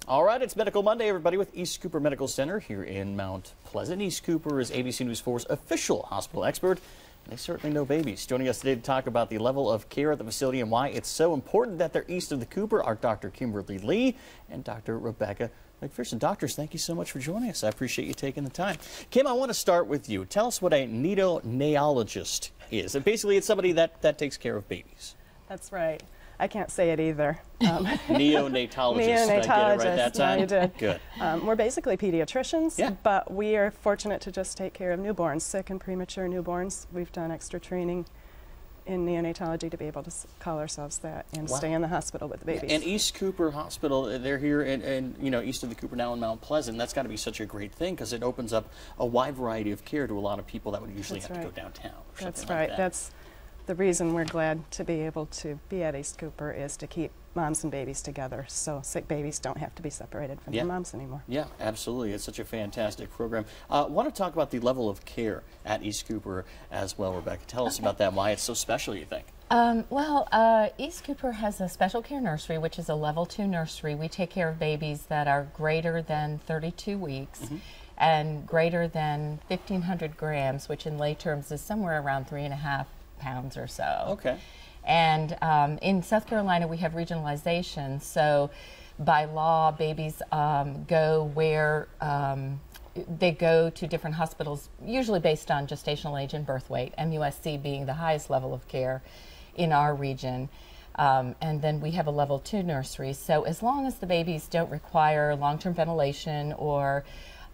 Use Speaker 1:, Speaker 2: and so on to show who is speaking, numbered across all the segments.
Speaker 1: All right, it's Medical Monday, everybody, with East Cooper Medical Center here in Mount Pleasant. East Cooper is ABC News 4's official hospital expert. They certainly know babies. Joining us today to talk about the level of care at the facility and why it's so important that they're east of the Cooper are Dr. Kimberly Lee and Dr. Rebecca McPherson. Doctors, thank you so much for joining us. I appreciate you taking the time. Kim, I want to start with you. Tell us what a neonatologist is. And basically, it's somebody that takes care of babies.
Speaker 2: That's right. I can't say it either.
Speaker 1: Neonatologist. Did I get it right that time?
Speaker 2: No, you did.
Speaker 1: Good.
Speaker 2: We're basically pediatricians,
Speaker 1: yeah,
Speaker 2: but we are fortunate to just take care of newborns, sick and premature newborns. We've done extra training in neonatology to be able to call ourselves that and
Speaker 1: wow,
Speaker 2: stay in the hospital with the babies.
Speaker 1: And East Cooper Hospital, they're here in you know, east of the Cooper now in Mount Pleasant. That's got to be such a great thing because it opens up a wide variety of care to a lot of people that would usually
Speaker 2: That's
Speaker 1: have
Speaker 2: right.
Speaker 1: to go downtown. Or
Speaker 2: That's
Speaker 1: something
Speaker 2: right.
Speaker 1: Like that.
Speaker 2: That's the reason we're glad to be able to be at East Cooper is to keep moms and babies together so sick babies don't have to be separated from
Speaker 1: yeah,
Speaker 2: their moms anymore.
Speaker 1: Yeah, absolutely. It's such a fantastic program. I want to talk about the level of care at East Cooper as well, Rebecca. Tell us about that, why it's so special, you think?
Speaker 3: East Cooper has a special care nursery, which is a level 2 nursery. We take care of babies that are greater than 32 weeks and greater than 1,500 grams, which in lay terms is somewhere around 3.5 pounds or so.
Speaker 1: Okay.
Speaker 3: And in South Carolina, we have regionalization. So by law, babies go where they go to different hospitals, usually based on gestational age and birth weight, MUSC being the highest level of care in our region. And then we have a level 2 nursery. So as long as the babies don't require long-term ventilation or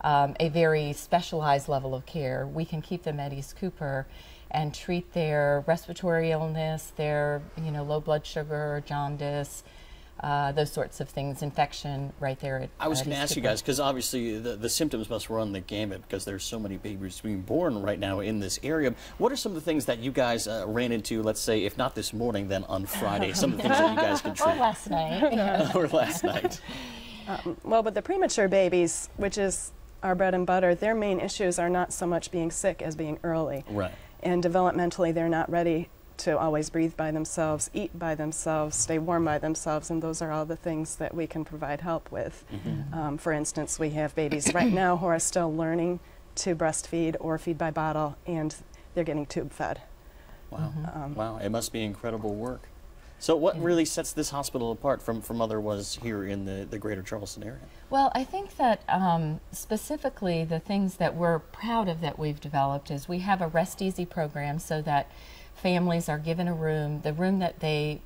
Speaker 3: a very specialized level of care, we can keep them at East Cooper and treat their respiratory illness, their low blood sugar, jaundice, those sorts of things, infection right there at
Speaker 1: I was going to ask you guys, because obviously the symptoms must run the gamut because there's so many babies being born right now in this area. What are some of the things that you guys ran into, let's say, if not this morning, then on Friday? Some of the things that you guys can treat.
Speaker 3: Or last night.
Speaker 1: Or last night.
Speaker 2: Well, with the premature babies, which is our bread and butter, their main issues are not so much being sick as being early.
Speaker 1: Right.
Speaker 2: And developmentally, they're not ready to always breathe by themselves, eat by themselves, stay warm by themselves, and those are all the things that we can provide help with. For instance, we have babies right now who are still learning to breastfeed or feed by bottle, and they're getting tube fed.
Speaker 1: Wow. Wow, it must be incredible work. So what really sets this hospital apart from other ones here in the greater Charleston area?
Speaker 3: Well, I think that specifically the things that we're proud of that we've developed is we have a Rest Easy program so that families are given a room, the room that they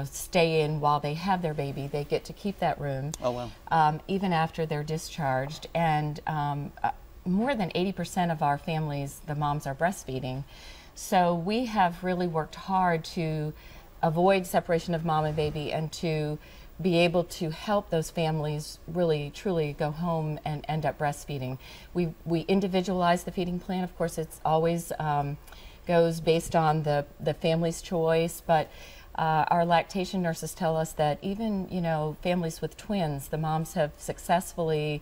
Speaker 3: stay in while they have their baby, they get to keep that room.
Speaker 1: Oh, wow.
Speaker 3: Even after they're discharged. And more than 80% of our families, the moms are breastfeeding. So we have really worked hard to avoid separation of mom and baby and to be able to help those families really truly go home and end up breastfeeding. We individualize the feeding plan. Of course, it's always goes based on the family's choice, but our lactation nurses tell us that even families with twins, the moms have successfully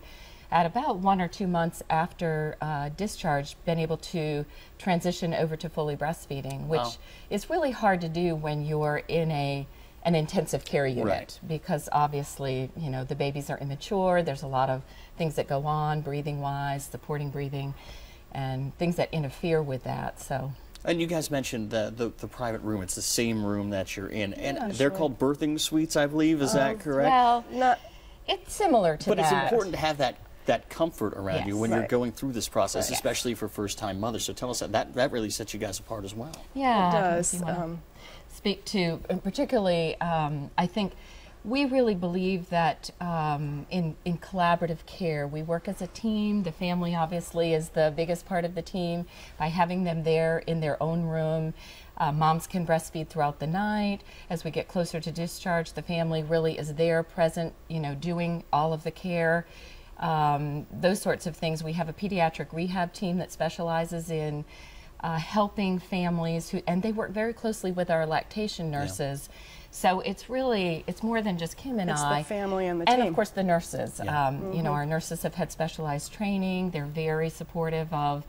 Speaker 3: at about 1 or 2 months after discharge, been able to transition over to fully breastfeeding, which
Speaker 1: wow,
Speaker 3: is really hard to do when you're in an intensive care unit,
Speaker 1: right,
Speaker 3: because obviously, the babies are immature. There's a lot of things that go on, breathing-wise, supporting breathing, and things that interfere with that. So.
Speaker 1: And you guys mentioned the private room. It's the same room that you're in, and
Speaker 2: Yeah,
Speaker 1: they're
Speaker 2: sure.
Speaker 1: called birthing suites, I believe. Is that correct?
Speaker 3: Well, it's similar to
Speaker 1: but
Speaker 3: that.
Speaker 1: it's important to have that comfort around you when you're
Speaker 2: right,
Speaker 1: going through this process,
Speaker 2: right,
Speaker 1: especially for first-time mothers. So tell us that really sets you guys apart as well.
Speaker 3: Yeah,
Speaker 2: It does.
Speaker 3: if you wanna speak to particularly, I think we really believe that in collaborative care, we work as a team. The family obviously is the biggest part of the team. By having them there in their own room, moms can breastfeed throughout the night. As we get closer to discharge, the family really is there, present, doing all of the care. Those sorts of things. We have a pediatric rehab team that specializes in helping families and they work very closely with our lactation nurses. Yeah. So it's more than just Kim and I.
Speaker 2: It's the family and the team.
Speaker 3: And of course the nurses.
Speaker 1: Yeah.
Speaker 3: Our nurses have had specialized training. They're very supportive of,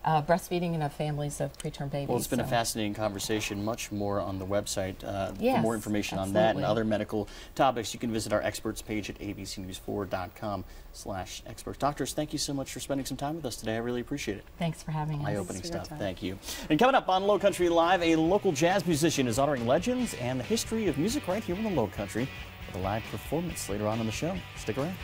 Speaker 3: breastfeeding and of families of preterm babies.
Speaker 1: Well, it's been a
Speaker 3: So-
Speaker 1: fascinating conversation. Much more on the website. For
Speaker 3: Yes,
Speaker 1: more information on that and
Speaker 3: absolutely.
Speaker 1: other medical topics, you can visit our experts page at abcnews4.com/experts. Doctors, thank you so much for spending some time with us today. I really appreciate it.
Speaker 3: Thanks for having us.
Speaker 1: Eye-opening
Speaker 2: Thanks for your
Speaker 1: stuff.
Speaker 2: time.
Speaker 1: Thank you. And coming up on Low Country Live, a local jazz musician is honoring legends and the history of music right here in the Low Country with a live performance later on in the show. Stick around.